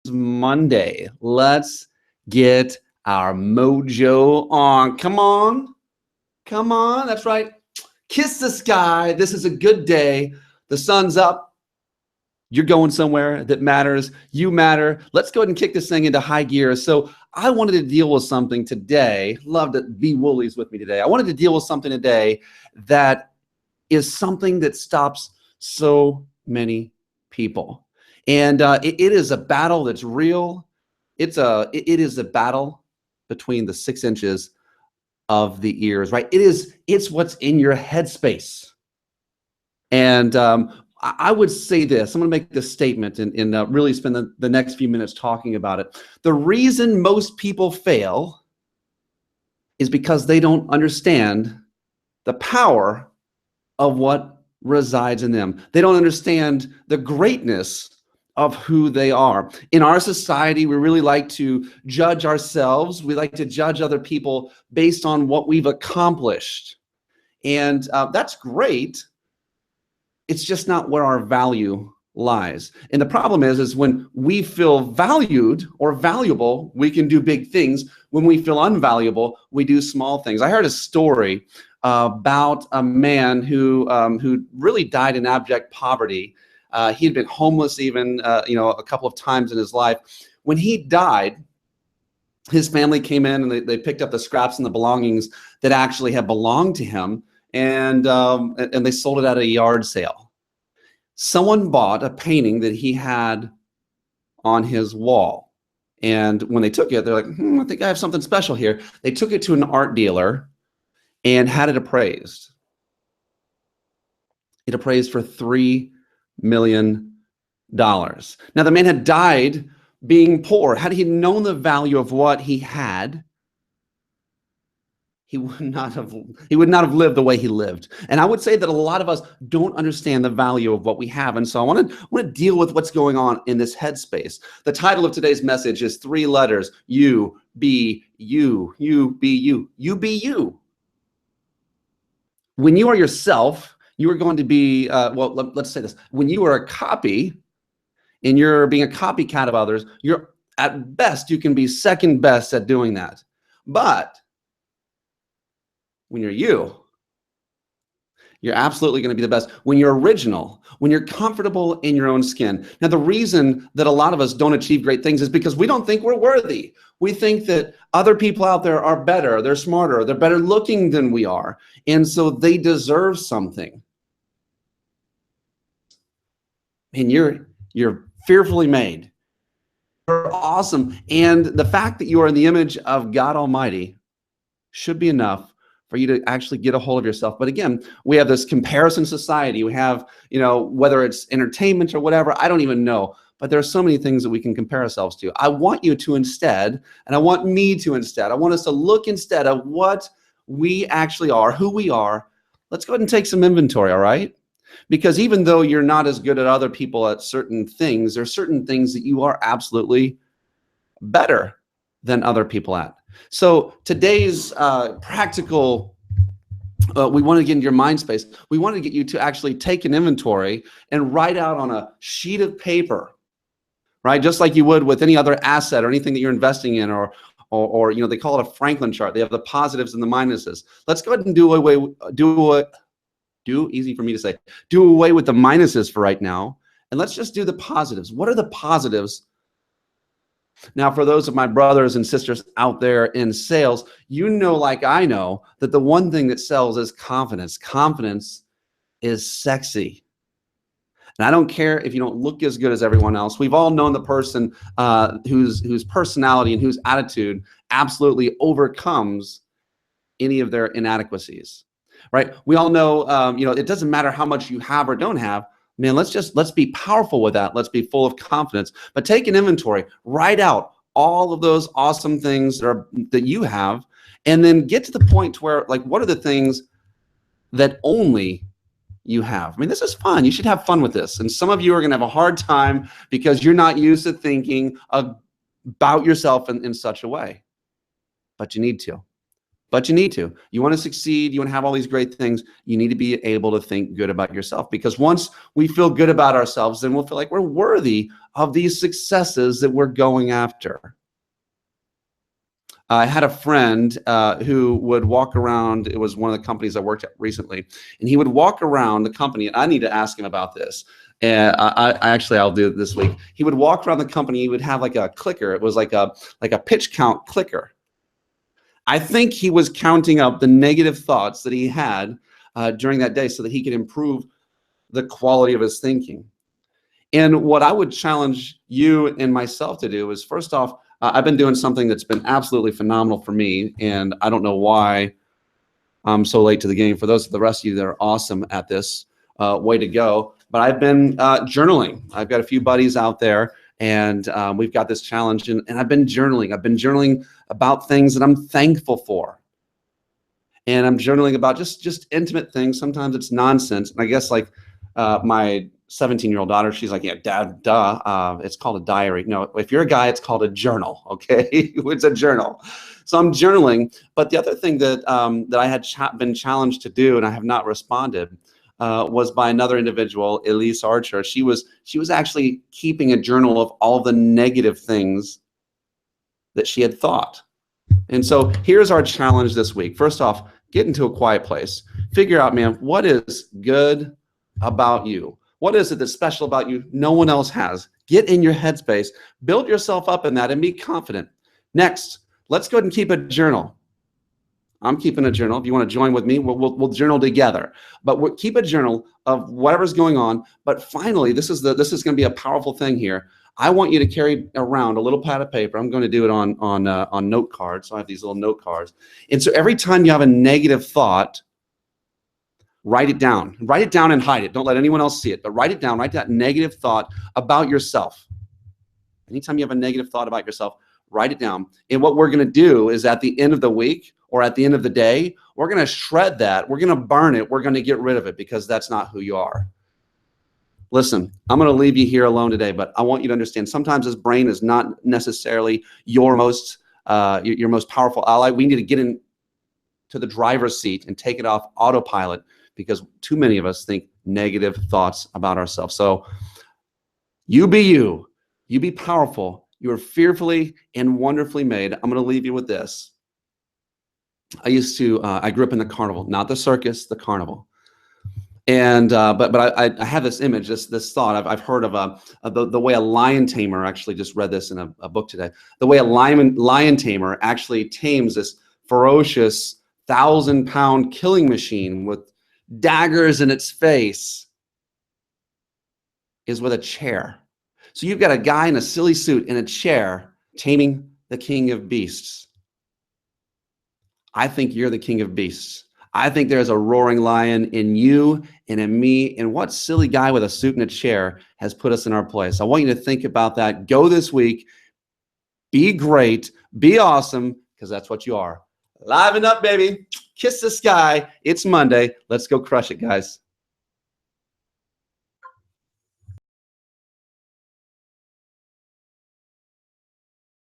Monday. Let's get our mojo on. Come on. Come on. That's right. Kiss the sky. This is a good day. The sun's up. You're going somewhere that matters. You matter. Let's go ahead and kick this thing into high gear. So I wanted to deal with something today. Love to be Woolies with me today. I wanted to deal with something today that is something that stops so many people. And it is a battle that's real. It is a battle between the 6 inches of the ears, right? It's what's in your headspace. And I would say this. I'm going to make this statement and really spend the next few minutes talking about it. The reason most people fail is because they don't understand the power of what resides in them. They don't understand the greatness of who they are. In our society, we really like to judge ourselves. We like to judge other people based on what we've accomplished. And that's great. It's just not where our value lies. And the problem is when we feel valued or valuable, we can do big things. When we feel unvaluable, we do small things. I heard a story about a man who really died in abject poverty. He had been homeless even a couple of times in his life. When he died, his family came in and they picked up the scraps and the belongings that actually had belonged to him, and they sold it at a yard sale. Someone bought a painting that he had on his wall, and when they took it, they're like, I think I have something special here. They took it to an art dealer and had it appraised. It appraised for $3 million. Now, the man had died being poor. Had he known the value of what he had, he would not have lived the way he lived. And I would say that a lot of us don't understand the value of what we have. And so I want to deal with what's going on in this headspace. The title of today's message is 3 letters: you be you. You be you. You be you. When you are yourself, you are going to be, let's say this. When you are a copy and you're being a copycat of others, you're at best, you can be second best at doing that. But when you're absolutely going to be the best. When you're original, when you're comfortable in your own skin. Now, the reason that a lot of us don't achieve great things is because we don't think we're worthy. We think that other people out there are better, they're smarter, they're better looking than we are. And so they deserve something. And you're fearfully made. You're awesome. And the fact that you are in the image of God Almighty should be enough for you to actually get a hold of yourself. But again, we have this comparison society. We have, whether it's entertainment or whatever, I don't even know. But there are so many things that we can compare ourselves to. I want you to instead, and I want me to instead, I want us to look instead at what we actually are, who we are. Let's go ahead and take some inventory, all right? Because even though you're not as good at other people at certain things, there are certain things that you are absolutely better than other people at. So today's practical, we want to get into your mind space. We want to get you to actually take an inventory and write out on a sheet of paper, right? Just like you would with any other asset or anything that you're investing in, or they call it a Franklin chart. They have the positives and the minuses. Let's go ahead and do away with the minuses for right now. And let's just do the positives. What are the positives? Now, for those of my brothers and sisters out there in sales, like I know, that the one thing that sells is confidence. Confidence is sexy. And I don't care if you don't look as good as everyone else. We've all known the person whose personality and whose attitude absolutely overcomes any of their inadequacies, right? We all know, it doesn't matter how much you have or don't have. Man, let's be powerful with that. Let's be full of confidence. But take an inventory, write out all of those awesome things that you have, and then get to the point where, what are the things that only you have? I mean, this is fun. You should have fun with this. And some of you are going to have a hard time because you're not used to thinking about yourself in such a way. But you need to. but you need to. You want to succeed, you want to have all these great things, you need to be able to think good about yourself, because once we feel good about ourselves, then we'll feel like we're worthy of these successes that we're going after. I had a friend who would walk around. It was one of the companies I worked at recently, and he would walk around the company, and I need to ask him about this. And I'll do it this week. He would walk around the company. He would have like a clicker. It was like a pitch count clicker. I think he was counting up the negative thoughts that he had during that day so that he could improve the quality of his thinking. And what I would challenge you and myself to do is, first off, I've been doing something that's been absolutely phenomenal for me, and I don't know why I'm so late to the game. For the rest of you that are awesome at this, way to go. But I've been journaling. I've got a few buddies out there, and we've got this challenge, and I've been journaling. I've been journaling about things that I'm thankful for. And I'm journaling about just intimate things. Sometimes it's nonsense. And I guess like my 17-year-old daughter, she's like, yeah, Dad, duh. It's called a diary. No, if you're a guy, it's called a journal, okay? It's a journal. So I'm journaling. But the other thing that that I had been challenged to do, and I have not responded, was by another individual, Elise Archer. She was actually keeping a journal of all the negative things that she had thought. And so here's our challenge this week. First off, get into a quiet place. Figure out, man, what is good about you? What is it that's special about you no one else has? Get in your headspace, build yourself up in that, and be confident. Next, let's go ahead and keep a journal. I'm keeping a journal. If you want to join with me, we'll journal together. But we'll keep a journal of whatever's going on. But finally, this is going to be a powerful thing here. I want you to carry around a little pad of paper. I'm going to do it on note cards. So I have these little note cards. And so every time you have a negative thought, write it down. Write it down and hide it. Don't let anyone else see it. But write it down. Write that negative thought about yourself. Anytime you have a negative thought about yourself, write it down. And what we're going to do is at the end of the week or at the end of the day, we're going to shred that. We're going to burn it. We're going to get rid of it because that's not who you are. Listen, I'm going to leave you here alone today, but I want you to understand sometimes this brain is not necessarily your most powerful ally. We need to get into the driver's seat and take it off autopilot because too many of us think negative thoughts about ourselves. So you be you. You be powerful. You are fearfully and wonderfully made. I'm going to leave you with this. I grew up in the carnival, not the circus, the carnival. And but I have this image, this thought. I've heard of the way a lion tamer, actually just read this in a book today. The way a lion tamer actually tames this ferocious 1,000-pound killing machine with daggers in its face is with a chair. So you've got a guy in a silly suit in a chair taming the king of beasts. I think you're the king of beasts. I think there's a roaring lion in you and in me. And what silly guy with a suit and a chair has put us in our place? I want you to think about that. Go this week. Be great. Be awesome, because that's what you are. Liven up, baby. Kiss the sky. It's Monday. Let's go crush it, guys.